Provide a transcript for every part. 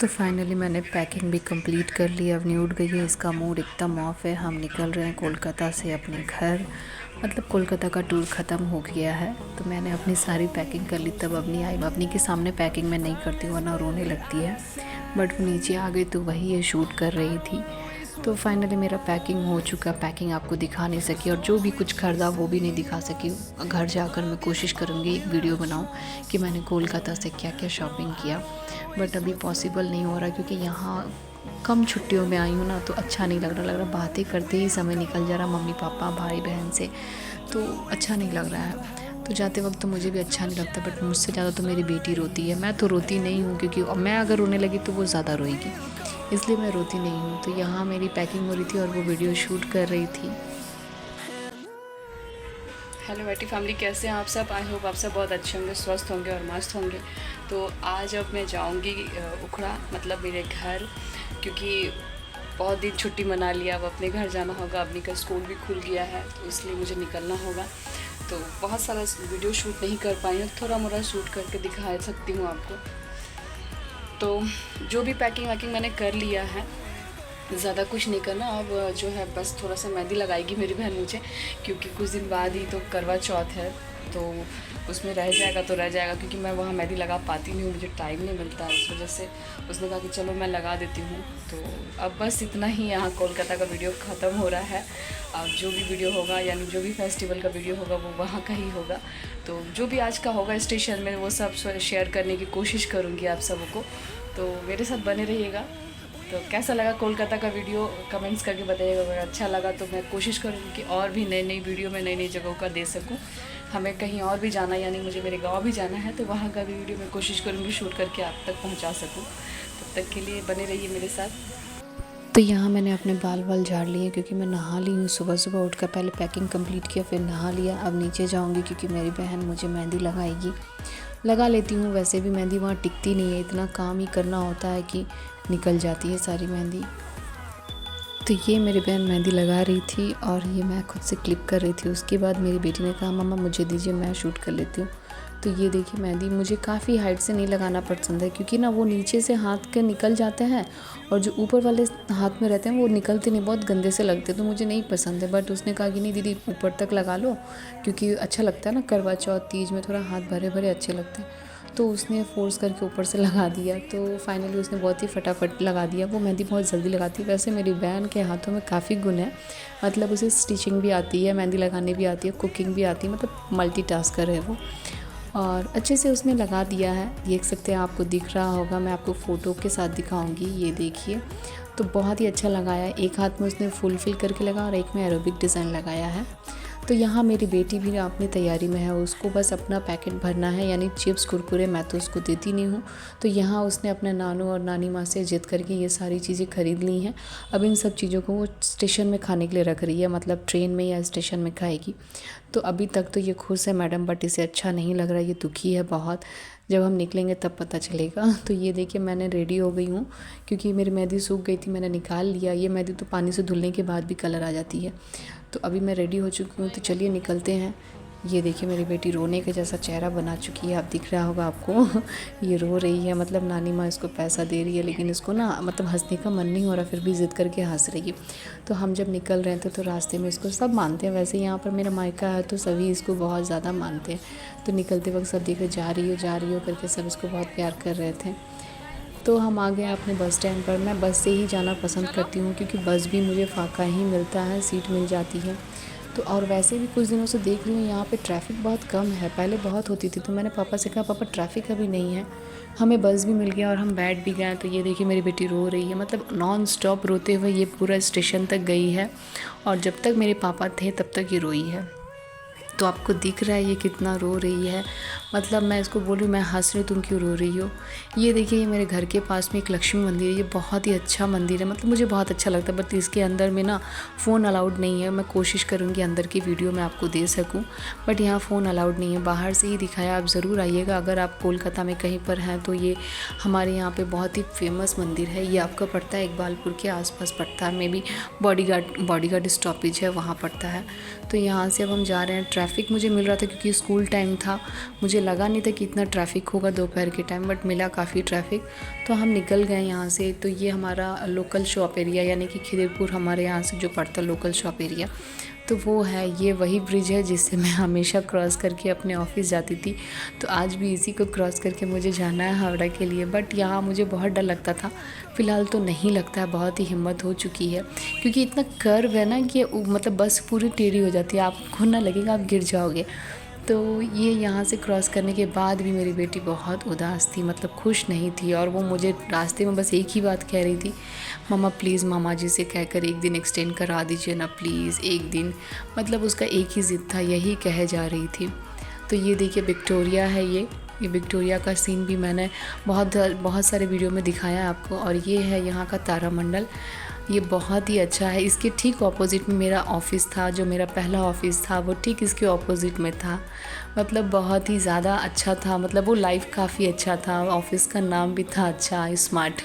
तो फाइनली मैंने पैकिंग भी कंप्लीट कर ली। अवनी उठ गई है, इसका मूड एकदम ऑफ है। हम निकल रहे हैं कोलकाता से अपने घर। मतलब कोलकाता का टूर ख़त्म हो गया है, तो मैंने अपनी सारी पैकिंग कर ली। तब अवनी आई। अवनी के सामने पैकिंग मैं नहीं करती हूँ वरना रोने लगती है, बट वो नीचे आ गई तो वही ये शूट कर रही थी। तो फाइनली मेरा पैकिंग हो चुका। पैकिंग आपको दिखा नहीं सकी और जो भी कुछ ख़रीदा वो भी नहीं दिखा सकी। घर जाकर मैं कोशिश करूँगी एक वीडियो बनाऊँ कि मैंने कोलकाता से क्या क्या शॉपिंग किया, बट अभी पॉसिबल नहीं हो रहा क्योंकि यहाँ कम छुट्टियों में आई हूँ ना, तो अच्छा नहीं लग रहा बातें करते ही समय निकल जा रहा मम्मी पापा भाई बहन से, तो अच्छा नहीं लग रहा है। तो जाते वक्त तो मुझे भी अच्छा नहीं लगता, बट मुझसे ज़्यादा तो मेरी बेटी रोती है। मैं तो रोती नहीं हूँ क्योंकि मैं अगर रोने लगी तो वो ज़्यादा रोएगी, इसलिए मैं रोती नहीं हूँ। तो यहाँ मेरी पैकिंग हो रही थी और वो वीडियो शूट कर रही थी। हेलो बैटी फैमिली, कैसे हैं आप सब? आई होप आप सब बहुत अच्छे होंगे, स्वस्थ होंगे और मस्त होंगे। तो आज अब मैं जाऊंगी उखड़ा, मतलब मेरे घर, क्योंकि बहुत दिन छुट्टी मना लिया। अब अपने घर जाना होगा। अपनी का स्कूल भी खुल गया है, तो इसलिए मुझे निकलना होगा। तो बहुत सारा वीडियो शूट नहीं कर पाई हूँ, थोड़ा मोड़ा शूट करके दिखा सकती हूँ आपको। तो जो भी पैकिंग वैकिंग मैंने कर लिया है, ज़्यादा कुछ नहीं करना। अब जो है बस थोड़ा सा मेहंदी लगाएगी मेरी बहन मुझे, क्योंकि कुछ दिन बाद ही तो करवा चौथ है, तो उसमें रह जाएगा तो रह जाएगा, क्योंकि मैं वहाँ मेहंदी लगा पाती नहीं हूँ, मुझे टाइम नहीं मिलता है। इस वजह से उसने कहा कि चलो मैं लगा देती हूँ। तो अब बस इतना ही यहाँ कोलकाता का वीडियो ख़त्म हो रहा है। अब जो भी वीडियो होगा, यानी जो भी फेस्टिवल का वीडियो होगा, वो वहाँ का ही होगा। तो जो भी आज का होगा स्टेशन में, वो सब शेयर करने की कोशिश करूँगी आप सबको। तो मेरे साथ बने रहिएगा। तो कैसा लगा कोलकाता का वीडियो कमेंट्स करके बताइएगा। अगर अच्छा लगा तो मैं कोशिश करूँगी कि और भी नई नई वीडियो में नई नई जगहों का दे सकूँ। हमें कहीं और भी जाना, यानी मुझे मेरे गांव भी जाना है, तो वहाँ का भी वीडियो मैं कोशिश करूँगी शूट करके आप तक पहुँचा सकूँ। तब तक के लिए बने रहिए मेरे साथ। तो यहाँ मैंने अपने बाल झाड़ लिए क्योंकि मैं नहा ली हूँ। सुबह सुबह उठकर पहले पैकिंग कंप्लीट किया, फिर नहा लिया। अब नीचे जाऊँगी क्योंकि मेरी बहन मुझे मेहंदी लगाएगी। लगा लेती हूँ, वैसे भी मेहंदी वहाँ टिकती नहीं है, इतना काम ही करना होता है कि निकल जाती है सारी मेहंदी। तो ये मेरी बहन मेहंदी लगा रही थी और ये मैं खुद से क्लिप कर रही थी। उसके बाद मेरी बेटी ने कहा मम्मा मुझे दीजिए, मैं शूट कर लेती हूँ। तो ये देखिए मेहंदी मुझे काफ़ी हाइट से नहीं लगाना पसंद है, क्योंकि ना वो नीचे से हाथ के निकल जाते हैं और जो ऊपर वाले हाथ में रहते हैं वो निकलते नहीं, बहुत गंदे से लगते, तो मुझे नहीं पसंद है। बट उसने कहा कि नहीं दीदी ऊपर तक लगा लो, क्योंकि अच्छा लगता है ना, करवा चौथ तीज में थोड़ा हाथ भरे भरे अच्छे लगते हैं। तो उसने फ़ोर्स करके ऊपर से लगा दिया। तो फाइनली उसने बहुत ही फटाफट लगा दिया। वो मेहंदी बहुत जल्दी लगाती है। वैसे मेरी बहन के हाथों में काफ़ी गुण है, मतलब उसे स्टिचिंग भी आती है, मेहंदी लगाने भी आती है, कुकिंग भी आती है, मतलब मल्टीटास्कर है वो, और अच्छे से उसने लगा दिया है। देख सकते हैं, आपको दिख रहा होगा, मैं आपको फ़ोटो के साथ दिखाऊंगी। ये देखिए, तो बहुत ही अच्छा लगाया है। एक हाथ में उसने फुल फिल करके लगा और एक में एरोबिक डिज़ाइन लगाया है। तो यहाँ मेरी बेटी भी अपनी तैयारी में है, उसको बस अपना पैकेट भरना है, यानी चिप्स कुरकुरे मैं तो उसको देती नहीं हूँ। तो यहाँ उसने अपने नानू और नानी माँ से जिद करके ये सारी चीज़ें ख़रीद ली हैं। अब इन सब चीज़ों को वो स्टेशन में खाने के लिए रख रही है, मतलब ट्रेन में या स्टेशन में खाएगी। तो अभी तक तो ये खुश है मैडम, बट इसे अच्छा नहीं लग रहा, ये दुखी है बहुत। जब हम निकलेंगे तब पता चलेगा। तो ये देखिए मैंने रेडी हो गई हूँ, क्योंकि मेरी मेहंदी सूख गई थी, मैंने निकाल लिया। ये मेहंदी तो पानी से धुलने के बाद भी कलर आ जाती है। तो अभी मैं रेडी हो चुकी हूँ, तो चलिए निकलते हैं। ये देखिए मेरी बेटी रोने के जैसा चेहरा बना चुकी है, आप दिख रहा होगा आपको। ये रो रही है, मतलब नानी माँ इसको पैसा दे रही है, लेकिन इसको ना मतलब हंसने का मन नहीं हो रहा, फिर भी ज़िद करके हंस रही है। तो हम जब निकल रहे थे तो रास्ते में इसको सब मानते हैं। वैसे यहाँ पर मेरा मायका है तो सभी इसको बहुत ज़्यादा मानते हैं। तो निकलते वक्त सब देखे जा रही हो करके सब इसको बहुत प्यार कर रहे थे। तो हम आ गए अपने बस स्टैंड पर। मैं बस से ही जाना पसंद करती हूँ, क्योंकि बस भी मुझे फाका ही मिलता है, सीट मिल जाती है। तो और वैसे भी कुछ दिनों से देख रही हूँ यहाँ पे ट्रैफ़िक बहुत कम है, पहले बहुत होती थी। तो मैंने पापा से कहा पापा ट्रैफ़िक अभी नहीं है, हमें बस भी मिल गया और हम बैठ भी गए। तो ये देखिए मेरी बेटी रो रही है, मतलब नॉन स्टॉप रोते हुए ये पूरा स्टेशन तक गई है, और जब तक मेरे पापा थे तब तक ये रोई है। तो आपको दिख रहा है ये कितना रो रही है, मतलब मैं इसको बोल रही हूँ मैं हंस रही हूँ, तुम क्यों रो रही हो। ये देखिए ये मेरे घर के पास में एक लक्ष्मी मंदिर है, ये बहुत ही अच्छा मंदिर है, मतलब मुझे बहुत अच्छा लगता है। बट इसके अंदर में ना फ़ोन अलाउड नहीं है। मैं कोशिश करूँगी अंदर की वीडियो मैं आपको दे सकूँ, बट यहाँ फ़ोन अलाउड नहीं है, बाहर से ही दिखाया। आप ज़रूर आइएगा अगर आप कोलकाता में कहीं पर हैं तो। ये हमारे यहाँ पे बहुत ही फेमस मंदिर है। ये आपका पड़ता है इकबालपुर के आसपास पड़ता है, मे बी बॉडीगार्ड स्टॉपेज है वहाँ पड़ता है। तो यहाँ से अब हम जा रहे हैं। ट्रैफ़िक मुझे मिल रहा था क्योंकि स्कूल टाइम था, मुझे लगा नहीं था कि इतना ट्रैफिक होगा दोपहर के टाइम, बट मिला काफ़ी ट्रैफिक। तो हम निकल गए यहाँ से। तो ये हमारा लोकल शॉप एरिया, यानी कि खिदिरपुर हमारे यहाँ से जो पड़ता लोकल शॉप एरिया, तो वो है। ये वही ब्रिज है जिससे मैं हमेशा क्रॉस करके अपने ऑफिस जाती थी। तो आज भी इसी को क्रॉस करके मुझे जाना है हावड़ा के लिए। बट यहाँ मुझे बहुत डर लगता था, फ़िलहाल तो नहीं लगता है, बहुत ही हिम्मत हो चुकी है, क्योंकि इतना कर्व है ना कि मतलब बस पूरी टेढ़ी हो जाती है, आपको ना लगेगा आप गिर जाओगे। तो ये यहाँ से क्रॉस करने के बाद भी मेरी बेटी बहुत उदास थी, मतलब खुश नहीं थी। और वो मुझे रास्ते में बस एक ही बात कह रही थी, मामा प्लीज़ मामा जी से कहकर एक दिन एक्सटेंड करा दीजिए ना प्लीज़, एक दिन। मतलब उसका एक ही ज़िद था, यही कहे जा रही थी। तो ये देखिए विक्टोरिया है। ये विक्टोरिया का सीन भी मैंने बहुत सारे वीडियो में दिखाया आपको। और ये है यहाँ का तारामंडल, ये बहुत ही अच्छा है। इसके ठीक ऑपोजिट में मेरा ऑफ़िस था, जो मेरा पहला ऑफ़िस था वो ठीक इसके ऑपोजिट में था। मतलब बहुत ही ज़्यादा अच्छा था, मतलब वो लाइफ काफ़ी अच्छा था। ऑफ़िस का नाम भी था अच्छा, स्मार्ट।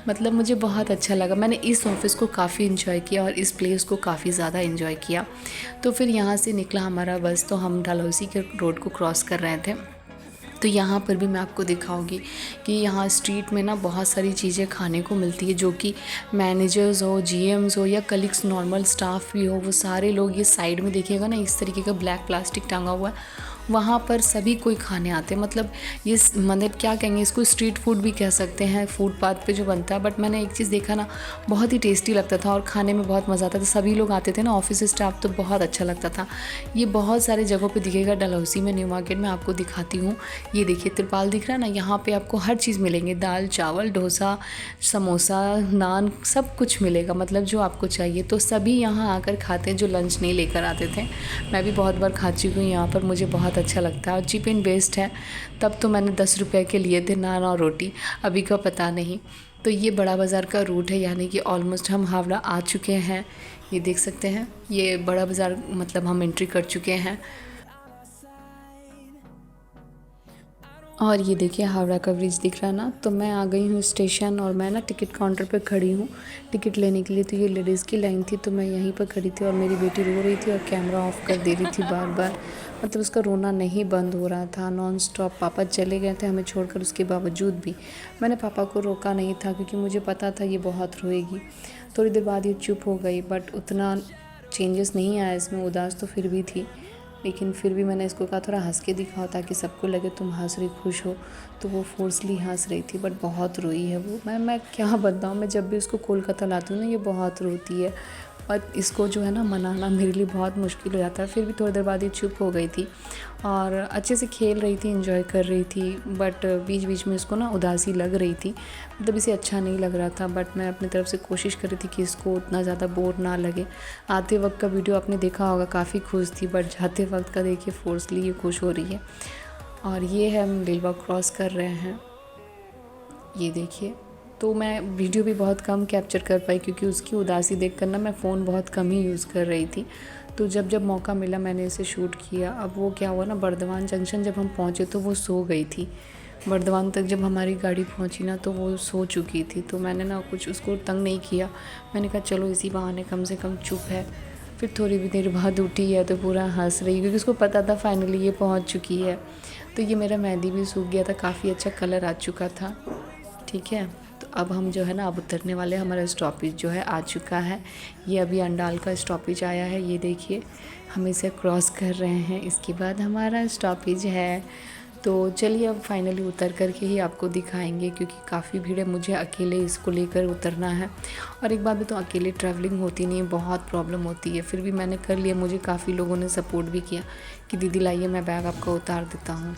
मतलब मुझे बहुत अच्छा लगा, मैंने इस ऑफ़िस को काफ़ी इन्जॉय किया और इस प्लेस को काफ़ी ज़्यादा इन्जॉय किया। तो फिर यहाँ से निकला हमारा बस, तो हम डलहौसी के रोड को क्रॉस कर रहे थे। तो यहाँ पर भी मैं आपको दिखाऊंगी कि यहाँ स्ट्रीट में ना बहुत सारी चीज़ें खाने को मिलती है, जो कि मैनेजर्स हो, जीएम्स हो या कलीग्स, नॉर्मल स्टाफ भी हो, वो सारे लोग, ये साइड में देखिएगा ना इस तरीके का ब्लैक प्लास्टिक टांगा हुआ है, वहाँ पर सभी कोई खाने आते हैं। मतलब ये मतलब क्या कहेंगे इसको, स्ट्रीट फूड भी कह सकते हैं, फुटपाथ पे जो बनता है। बट मैंने एक चीज़ देखा ना, बहुत ही टेस्टी लगता था और खाने में बहुत मज़ा आता था। सभी लोग आते थे ना ऑफिस स्टाफ, तो बहुत अच्छा लगता था। ये बहुत सारे जगहों पे दिखेगा, डलहौसी में न्यू मार्केट में आपको दिखाती हूँ। ये देखिए त्रिपाल दिख रहा है ना, यहाँ पे आपको हर चीज़ मिलेंगे, दाल चावल, डोसा, समोसा, नान, सब कुछ मिलेगा, मतलब जो आपको चाहिए। तो सभी यहाँ आकर खाते हैं जो लंच नहीं लेकर आते थे। मैं भी बहुत बार खा चुकी हूँ यहाँ पर, मुझे बहुत अच्छा लगता है और चीप एंड बेस्ट है। तब तो मैंने 10 रुपये के लिए थे नान और रोटी, अभी का पता नहीं। तो ये बड़ा बाज़ार का रूट है, यानी कि ऑलमोस्ट हम हावड़ा आ चुके हैं। ये देख सकते हैं, ये बड़ा बाज़ार मतलब हम एंट्री कर चुके हैं। और ये देखिए हावड़ा का ब्रिज दिख रहा है ना। तो मैं आ गई हूँ स्टेशन और मैं ना टिकट काउंटर पे खड़ी हूँ टिकट लेने के लिए। तो ये लेडीज़ की लाइन थी, तो मैं यहीं पर खड़ी थी और मेरी बेटी रो रही थी और कैमरा ऑफ कर दे रही थी बार बार। मतलब उसका रोना नहीं बंद हो रहा था, नॉन स्टॉप। पापा चले गए थे हमें छोड़कर, उसके बावजूद भी मैंने पापा को रोका नहीं था, क्योंकि मुझे पता था ये बहुत रोएगी। थोड़ी देर बाद ये चुप हो गई, बट उतना चेंजेस नहीं आया इसमें, उदास तो फिर भी थी। लेकिन फिर भी मैंने इसको कहा थोड़ा हंस के दिखाओ ताकि सबको लगे तुम हंस रही, खुश हो। तो वो फोर्सली हंस रही थी, बट बहुत रोई है वो। मैं क्या बताऊँ, मैं जब भी उसको कोलकाता लाती हूँ ना, ये बहुत रोती है और इसको जो है ना मनाना मेरे लिए बहुत मुश्किल हो जाता है। फिर भी थोड़ी देर बाद ये चुप हो गई थी और अच्छे से खेल रही थी, एंजॉय कर रही थी। बट बीच बीच में इसको ना उदासी लग रही थी, मतलब इसे अच्छा नहीं लग रहा था। बट मैं अपनी तरफ से कोशिश कर रही थी कि इसको उतना ज़्यादा बोर ना लगे। आते वक्त का वीडियो आपने देखा होगा, काफ़ी खुश थी, बट जाते वक्त का देखिए फोर्सली ये खुश हो रही है। और ये है हम रेलवा क्रॉस कर रहे हैं, ये देखिए। तो मैं वीडियो भी बहुत कम कैप्चर कर पाई, क्योंकि उसकी उदासी देख कर ना मैं फ़ोन बहुत कम ही यूज़ कर रही थी। तो जब जब मौका मिला मैंने इसे शूट किया। अब वो क्या हुआ ना, बर्दवान जंक्शन जब हम पहुँचे तो वो सो गई थी। बर्दवान तक जब हमारी गाड़ी पहुँची ना, तो वो सो चुकी थी। तो मैंने ना कुछ उसको तंग नहीं किया, मैंने कहा चलो इसी बहाने कम से कम चुप है। फिर थोड़ी भी देर बाद उठी है तो पूरा हंस रही, क्योंकि उसको पता था फाइनली ये पहुँच चुकी है। तो ये मेरा मेहंदी भी सूख गया था, काफ़ी अच्छा कलर आ चुका था। ठीक है, तो अब हम जो है ना अब उतरने वाले, हमारा स्टॉपेज जो है आ चुका है। ये अभी अंडाल का स्टॉपेज आया है, ये देखिए हम इसे क्रॉस कर रहे हैं, इसके बाद हमारा स्टॉपेज है। तो चलिए अब फाइनली उतर कर के ही आपको दिखाएंगे, क्योंकि काफ़ी भीड़ है, मुझे अकेले इसको लेकर उतरना है। और एक बात भी तो अकेले ट्रैवलिंग होती नहीं है, बहुत प्रॉब्लम होती है। फिर भी मैंने कर लिया, मुझे काफ़ी लोगों ने सपोर्ट भी किया कि दीदी लाइए मैं बैग आपका उतार देता हूँ।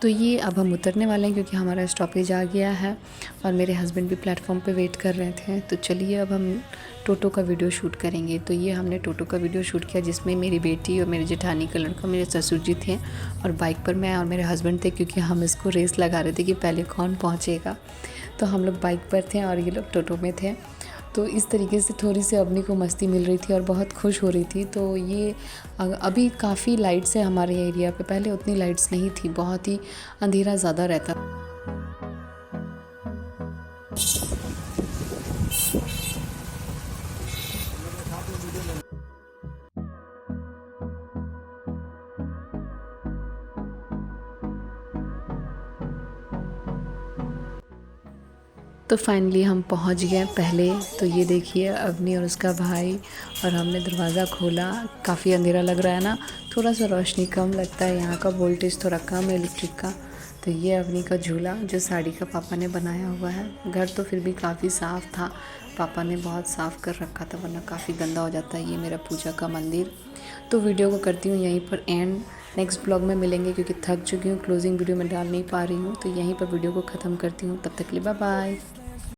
तो ये अब हम उतरने वाले हैं, क्योंकि हमारा स्टॉपेज आ गया है और मेरे हस्बैंड भी प्लेटफॉर्म पे वेट कर रहे थे। तो चलिए अब हम टोटो का वीडियो शूट करेंगे। तो ये हमने टोटो का वीडियो शूट किया, जिसमें मेरी बेटी और मेरी जेठानी का लड़का, मेरे ससुर जी थे और बाइक पर मैं और मेरे हस्बैंड थे, क्योंकि हम इसको रेस लगा रहे थे कि पहले कौन पहुँचेगा। तो हम लोग बाइक पर थे और ये लोग टोटो में थे। तो इस तरीके से थोड़ी सी अवनी को मस्ती मिल रही थी और बहुत खुश हो रही थी। तो ये अभी काफ़ी लाइट्स है हमारे एरिया पे, पहले उतनी लाइट्स नहीं थी, बहुत ही अंधेरा ज़्यादा रहता। तो फाइनली हम पहुंच गए पहले। तो ये देखिए अवनी और उसका भाई, और हमने दरवाज़ा खोला। काफ़ी अंधेरा लग रहा है ना, थोड़ा सा रोशनी कम लगता है, यहाँ का वोल्टेज थोड़ा कम है इलेक्ट्रिक का। तो ये अवनी का झूला जो साड़ी का पापा ने बनाया हुआ है। घर तो फिर भी काफ़ी साफ़ था, पापा ने बहुत साफ़ कर रखा था, वरना काफ़ी गंदा हो जाता है। ये मेरा पूजा का मंदिर। तो वीडियो को करती हूँ यहीं पर एंड। नेक्स्ट ब्लॉग में मिलेंगे क्योंकि थक चुकी हूँ, क्लोजिंग वीडियो में डाल नहीं पा रही हूँ। तो यहीं पर वीडियो को ख़त्म करती हूँ। तब तक के लिए बाय बाय।